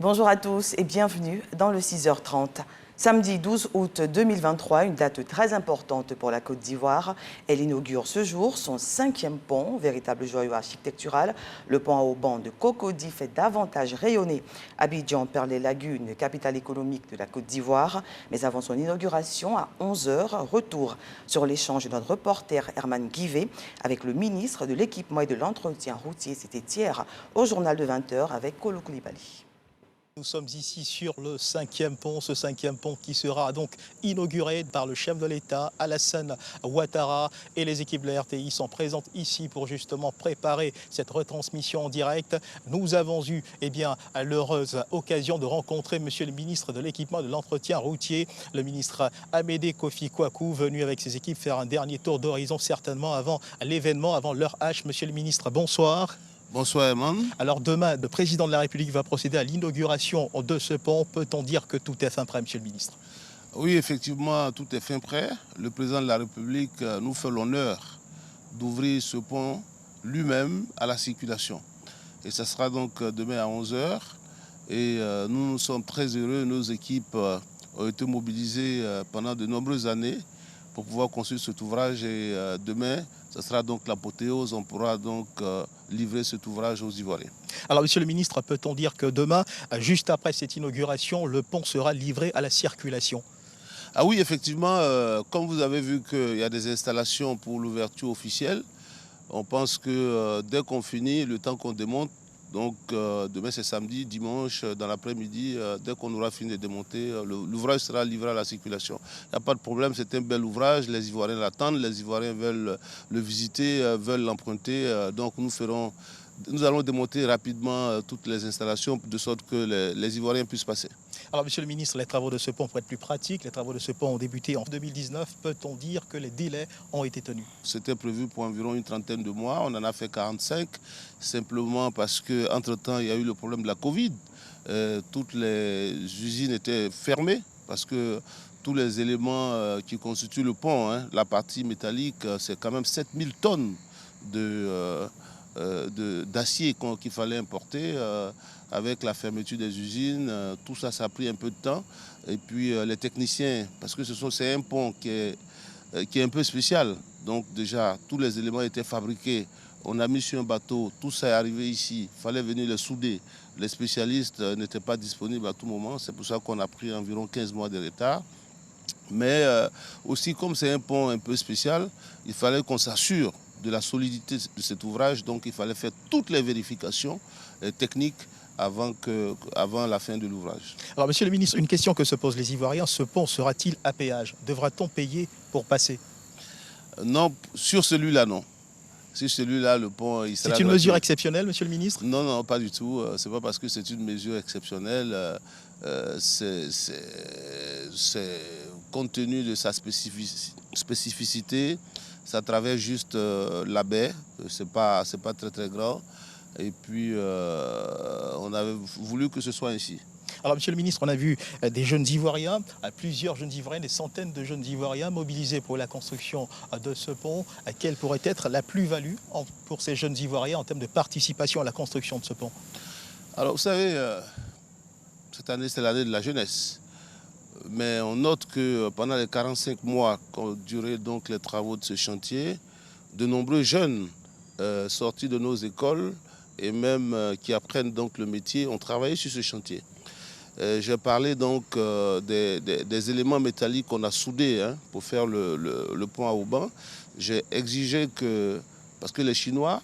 Bonjour à tous et bienvenue dans le 6h30. Samedi 12 août 2023, une date très importante pour la Côte d'Ivoire. Elle inaugure ce jour son 5e pont, véritable joyau architectural. Le pont à haubans de Cocody fait davantage rayonner Abidjan perd les lagunes, capitale économique de la Côte d'Ivoire. Mais avant son inauguration, à 11h, retour sur l'échange de notre reporter Herman Guivet avec le ministre de l'Équipement et de l'Entretien routier. C'était hier au journal de 20h avec Kolo Koulibaly. Nous sommes ici sur le 5e pont, ce 5e pont qui sera donc inauguré par le chef de l'État, Alassane Ouattara, et les équipes de la RTI sont présentes ici pour justement préparer cette retransmission en direct. Nous avons eu l'heureuse occasion de rencontrer monsieur le ministre de l'Équipement et de l'Entretien routier, le ministre Amédée Kofi Kwaku, venu avec ses équipes faire un dernier tour d'horizon certainement avant l'événement, avant l'heure H. Monsieur le ministre, bonsoir. Bonsoir Herman. Alors demain, le président de la République va procéder à l'inauguration de ce pont. Peut-on dire que tout est fin prêt, monsieur le ministre? Oui, effectivement, tout est fin prêt. Le président de la République nous fait l'honneur d'ouvrir ce pont lui-même à la circulation. Et ça sera donc demain à 11h. Et nous sommes très heureux. Nos équipes ont été mobilisées pendant de nombreuses années pour pouvoir construire cet ouvrage. Et demain, ce sera donc l'apothéose. On pourra donc livrer cet ouvrage aux Ivoiriens. Alors, monsieur le ministre, peut-on dire que demain, juste après cette inauguration, le pont sera livré à la circulation? Ah oui, effectivement, comme vous avez vu qu'il y a des installations pour l'ouverture officielle, on pense que dès qu'on finit, le temps qu'on démonte, donc demain c'est samedi, dimanche, dans l'après-midi, dès qu'on aura fini de démonter, l'ouvrage sera livré à la circulation. Il n'y a pas de problème, c'est un bel ouvrage, les Ivoiriens l'attendent, les Ivoiriens veulent le visiter, veulent l'emprunter, donc nous allons démonter rapidement toutes les installations de sorte que les Ivoiriens puissent passer. Alors, monsieur le ministre, les travaux de ce pont, pour être plus pratiques, les travaux de ce pont ont débuté en 2019. Peut-on dire que les délais ont été tenus? C'était prévu pour environ une trentaine de mois. On en a fait 45, simplement parce qu'entre-temps, il y a eu le problème de la Covid. Toutes les usines étaient fermées parce que tous les éléments qui constituent le pont, la partie métallique, c'est quand même 7000 tonnes d'acier qu'il fallait importer. Avec la fermeture des usines, tout ça, ça a pris un peu de temps. Et puis les techniciens, parce que c'est un pont qui est un peu spécial. Donc déjà, tous les éléments étaient fabriqués. On a mis sur un bateau, tout ça est arrivé ici. Il fallait venir les souder. Les spécialistes n'étaient pas disponibles à tout moment. C'est pour ça qu'on a pris environ 15 mois de retard. Mais aussi, comme c'est un pont un peu spécial, il fallait qu'on s'assure de la solidité de cet ouvrage. Donc il fallait faire toutes les vérifications techniques avant la fin de l'ouvrage. Alors, monsieur le ministre, une question que se posent les Ivoiriens, ce pont sera-t-il à péage? Devra-t-on payer pour passer? Non, sur celui-là, non. Sur celui-là, le pont, il sera... C'est une mesure exceptionnelle, monsieur le ministre? Non, non, pas du tout. C'est pas parce que c'est une mesure exceptionnelle. C'est compte tenu de sa spécificité. Ça traverse juste la baie. C'est pas très, très grand. Et puis, on avait voulu que ce soit ainsi. Alors, monsieur le ministre, on a vu des jeunes Ivoiriens, plusieurs jeunes Ivoiriens, des centaines de jeunes Ivoiriens mobilisés pour la construction de ce pont. Quelle pourrait être la plus-value pour ces jeunes Ivoiriens en termes de participation à la construction de ce pont? Alors, vous savez, cette année, c'est l'année de la jeunesse. Mais on note que pendant les 45 mois qu'ont duré donc les travaux de ce chantier, de nombreux jeunes sortis de nos écoles et même qui apprennent donc le métier ont travaillé sur ce chantier. J'ai parlé donc des éléments métalliques qu'on a soudés pour faire le pont à haubans. J'ai exigé que, parce que les Chinois,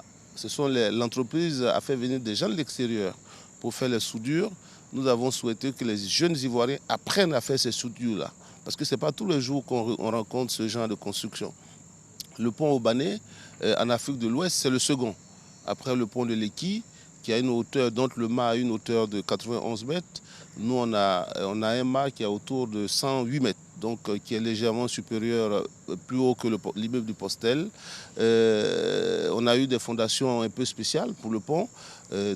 l'entreprise a fait venir des gens de l'extérieur pour faire les soudures. Nous avons souhaité que les jeunes Ivoiriens apprennent à faire ces soudures-là. Parce que ce n'est pas tous les jours qu'on rencontre ce genre de construction. Le pont haubanais, en Afrique de l'Ouest, c'est le second. Après le pont de Lekki, qui a une hauteur, dont le mât a une hauteur de 91 mètres. Nous, on a un mât qui est autour de 108 mètres, donc qui est légèrement supérieur, plus haut que l'immeuble du Postel. On a eu des fondations un peu spéciales pour le pont.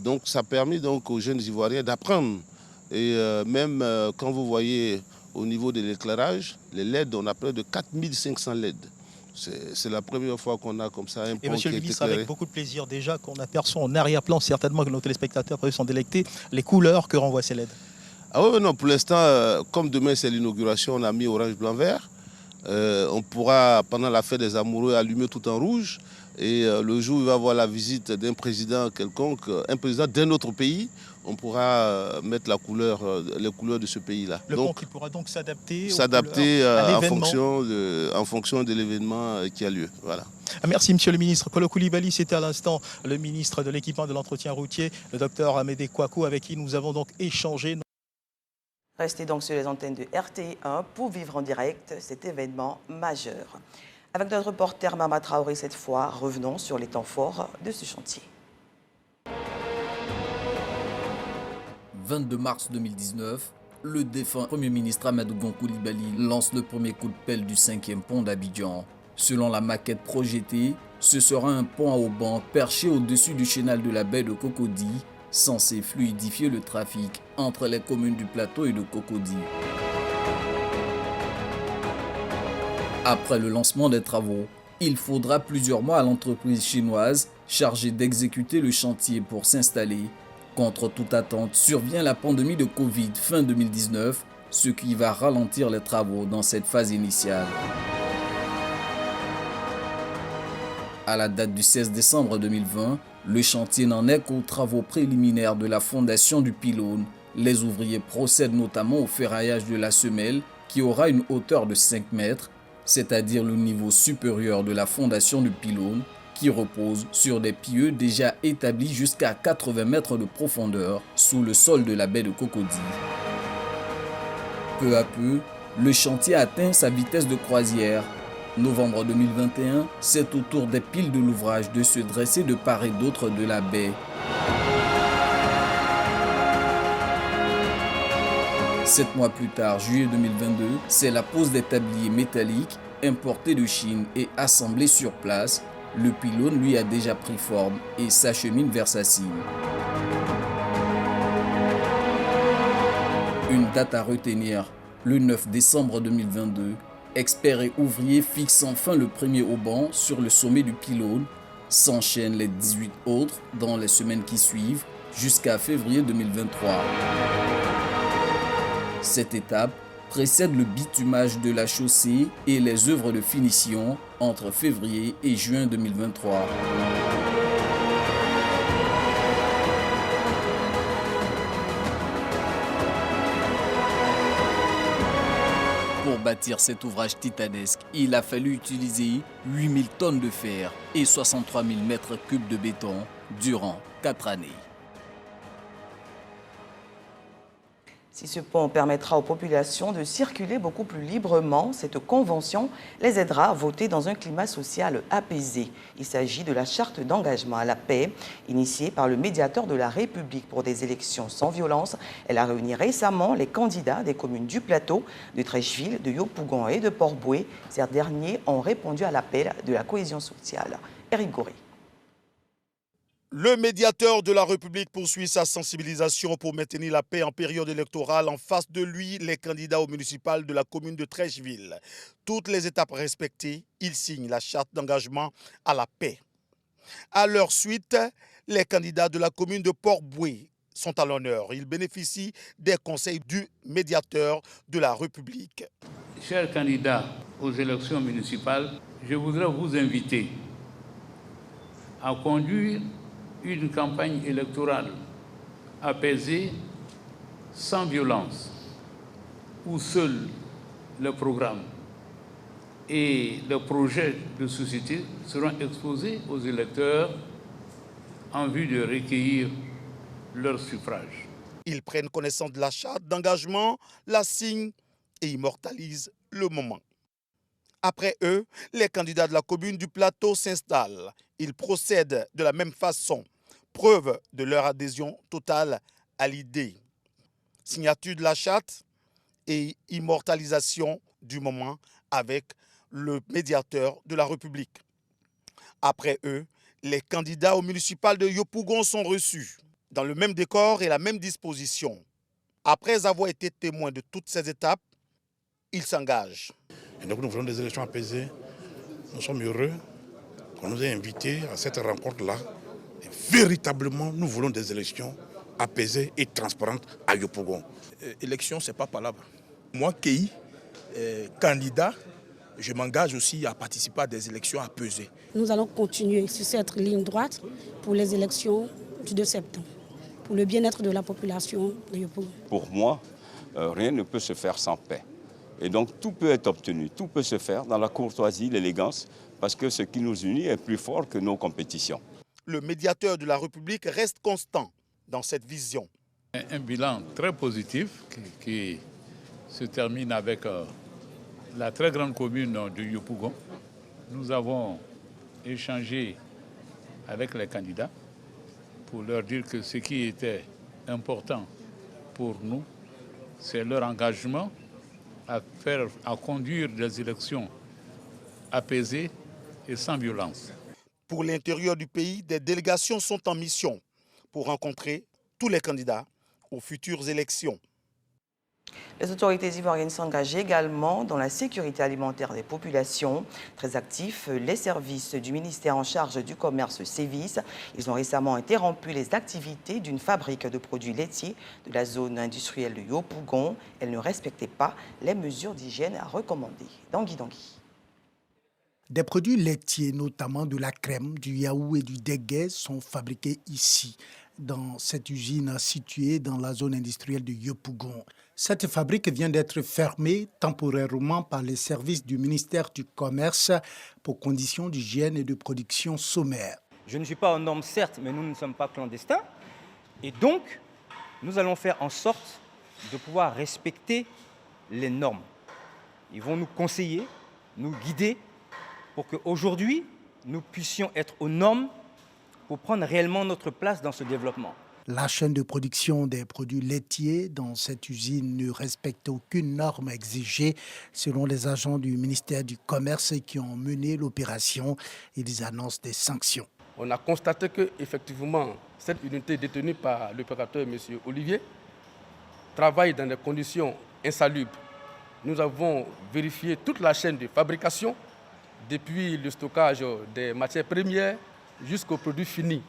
Donc ça a permis donc aux jeunes Ivoiriens d'apprendre. Et même quand vous voyez au niveau de l'éclairage, les LED, on a près de 4500 LED. C'est la première fois qu'on a comme ça un pont Et monsieur qui le est ministre, éclairé. avec beaucoup de plaisir déjà qu'on aperçoit en arrière-plan, certainement que nos téléspectateurs peuvent s'en délecter, les couleurs que renvoient ces LED. Ah oui, non, pour l'instant, comme demain c'est l'inauguration, on a mis orange, blanc, vert. On pourra, pendant la fête des amoureux, allumer tout en rouge. Et le jour où il va y avoir la visite d'un président quelconque, un président d'un autre pays, on pourra mettre les couleurs de ce pays-là. Le pont qui pourra donc s'adapter à l'événement. en fonction de l'événement qui a lieu. Voilà. Merci monsieur le ministre. Kolo Coulibaly, c'était à l'instant le ministre de l'équipement de l'entretien routier, le docteur Amédée Kouakou, avec qui nous avons donc échangé. Restez donc sur les antennes de RTI1 pour vivre en direct cet événement majeur. Avec notre reporter Mama Traoré cette fois, revenons sur les temps forts de ce chantier. 22 mars 2019, le défunt Premier ministre Amadou Gon Coulibaly lance le premier coup de pelle du 5e pont d'Abidjan. Selon la maquette projetée, ce sera un pont à haubans perché au-dessus du chenal de la baie de Cocody, censé fluidifier le trafic entre les communes du plateau et de Cocody. Après le lancement des travaux, il faudra plusieurs mois à l'entreprise chinoise chargée d'exécuter le chantier pour s'installer. Contre toute attente, survient la pandémie de Covid fin 2019, ce qui va ralentir les travaux dans cette phase initiale. À la date du 16 décembre 2020, le chantier n'en est qu'aux travaux préliminaires de la fondation du pylône. Les ouvriers procèdent notamment au ferraillage de la semelle qui aura une hauteur de 5 mètres, c'est-à-dire le niveau supérieur de la fondation du pylône, qui repose sur des pieux déjà établis jusqu'à 80 mètres de profondeur sous le sol de la baie de Cocody. Peu à peu, le chantier atteint sa vitesse de croisière. Novembre 2021, c'est au tour des piles de l'ouvrage de se dresser de part et d'autre de la baie. 7 mois plus tard, juillet 2022, c'est la pose des tabliers métalliques importés de Chine et assemblés sur place. Le pylône lui a déjà pris forme et s'achemine vers sa cime. Une date à retenir, le 9 décembre 2022, experts et ouvriers fixent enfin le premier auban sur le sommet du pylône. S'enchaînent les 18 autres dans les semaines qui suivent jusqu'à février 2023. Cette étape précède le bitumage de la chaussée et les œuvres de finition entre février et juin 2023. Pour bâtir cet ouvrage titanesque, il a fallu utiliser 8000 tonnes de fer et 63 000 mètres cubes de béton durant 4 années. Si ce pont permettra aux populations de circuler beaucoup plus librement, cette convention les aidera à voter dans un climat social apaisé. Il s'agit de la charte d'engagement à la paix, initiée par le médiateur de la République pour des élections sans violence. Elle a réuni récemment les candidats des communes du Plateau, de Trècheville, de Yopougon et de Port-Boué. Ces derniers ont répondu à l'appel de la cohésion sociale. Éric Goré. Le médiateur de la République poursuit sa sensibilisation pour maintenir la paix en période électorale. En face de lui, les candidats au municipal de la commune de Trècheville. Toutes les étapes respectées, ils signent la charte d'engagement à la paix. À leur suite, les candidats de la commune de Port-Boué sont à l'honneur. Ils bénéficient des conseils du médiateur de la République. Chers candidats aux élections municipales, je voudrais vous inviter à conduire une campagne électorale apaisée, sans violence, où seuls le programme et le projet de société seront exposés aux électeurs en vue de recueillir leur suffrage. Ils prennent connaissance de la charte d'engagement, la signent et immortalisent le moment. Après eux, les candidats de la commune du Plateau s'installent. Ils procèdent de la même façon, preuve de leur adhésion totale à l'idée. Signature de la charte et immortalisation du moment avec le médiateur de la République. Après eux, les candidats au municipal de Yopougon sont reçus dans le même décor et la même disposition. Après avoir été témoins de toutes ces étapes, ils s'engagent. Et donc nous voulons des élections apaisées. Nous sommes heureux qu'on nous ait invités à cette rencontre-là. Et véritablement, nous voulons des élections apaisées et transparentes à Yopougon. Élection, ce n'est pas palabre. Moi, Kei, candidat, je m'engage aussi à participer à des élections apaisées. Nous allons continuer sur cette ligne droite pour les élections du 2 septembre, pour le bien-être de la population de Yopougon. Pour moi, rien ne peut se faire sans paix. Et donc tout peut être obtenu, tout peut se faire dans la courtoisie, l'élégance, parce que ce qui nous unit est plus fort que nos compétitions. Le médiateur de la République reste constant dans cette vision. Un bilan très positif qui se termine avec la très grande commune de Yopougon. Nous avons échangé avec les candidats pour leur dire que ce qui était important pour nous, c'est leur engagement à conduire des élections apaisées et sans violence. Pour l'intérieur du pays, des délégations sont en mission pour rencontrer tous les candidats aux futures élections. Les autorités ivoiriennes s'engagent également dans la sécurité alimentaire des populations. Très actifs, les services du ministère en charge du commerce sévissent. Ils ont récemment interrompu les activités d'une fabrique de produits laitiers de la zone industrielle de Yopougon. Elle ne respectait pas les mesures d'hygiène recommandées. Dangui. Des produits laitiers, notamment de la crème, du yaourt et du déguet, sont fabriqués ici, dans cette usine située dans la zone industrielle de Yopougon. Cette fabrique vient d'être fermée temporairement par les services du ministère du Commerce pour conditions d'hygiène et de production sommaires. Je ne suis pas aux normes, certes, mais nous ne sommes pas clandestins. Et donc, nous allons faire en sorte de pouvoir respecter les normes. Ils vont nous conseiller, nous guider, pour qu'aujourd'hui, nous puissions être aux normes pour prendre réellement notre place dans ce développement. La chaîne de production des produits laitiers dans cette usine ne respecte aucune norme exigée selon les agents du ministère du Commerce qui ont mené l'opération. Ils annoncent des sanctions. On a constaté qu'effectivement, cette unité détenue par l'opérateur M. Olivier travaille dans des conditions insalubres. Nous avons vérifié toute la chaîne de fabrication, depuis le stockage des matières premières jusqu'aux produits finis.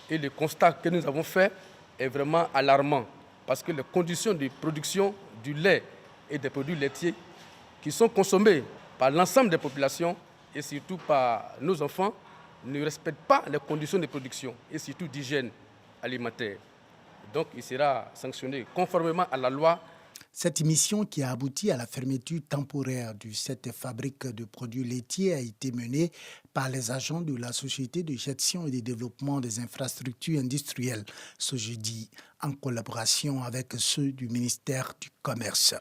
Et le constat que nous avons fait est vraiment alarmant parce que les conditions de production du lait et des produits laitiers qui sont consommés par l'ensemble des populations et surtout par nos enfants ne respectent pas les conditions de production et surtout d'hygiène alimentaire. Donc il sera sanctionné conformément à la loi. Cette mission qui a abouti à la fermeture temporaire de cette fabrique de produits laitiers a été menée par les agents de la Société de gestion et de développement des infrastructures industrielles ce jeudi, en collaboration avec ceux du ministère du Commerce.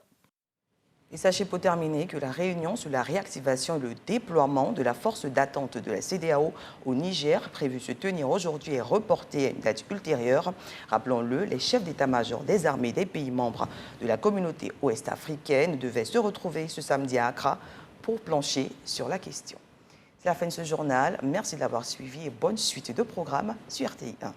Et sachez pour terminer que la réunion sur la réactivation et le déploiement de la force d'attente de la CEDEAO au Niger, prévue se tenir aujourd'hui, est reportée à une date ultérieure. Rappelons-le, les chefs d'état-major des armées des pays membres de la communauté ouest-africaine devaient se retrouver ce samedi à Accra pour plancher sur la question. C'est la fin de ce journal. Merci de l'avoir suivi et bonne suite de programmes sur RTI 1.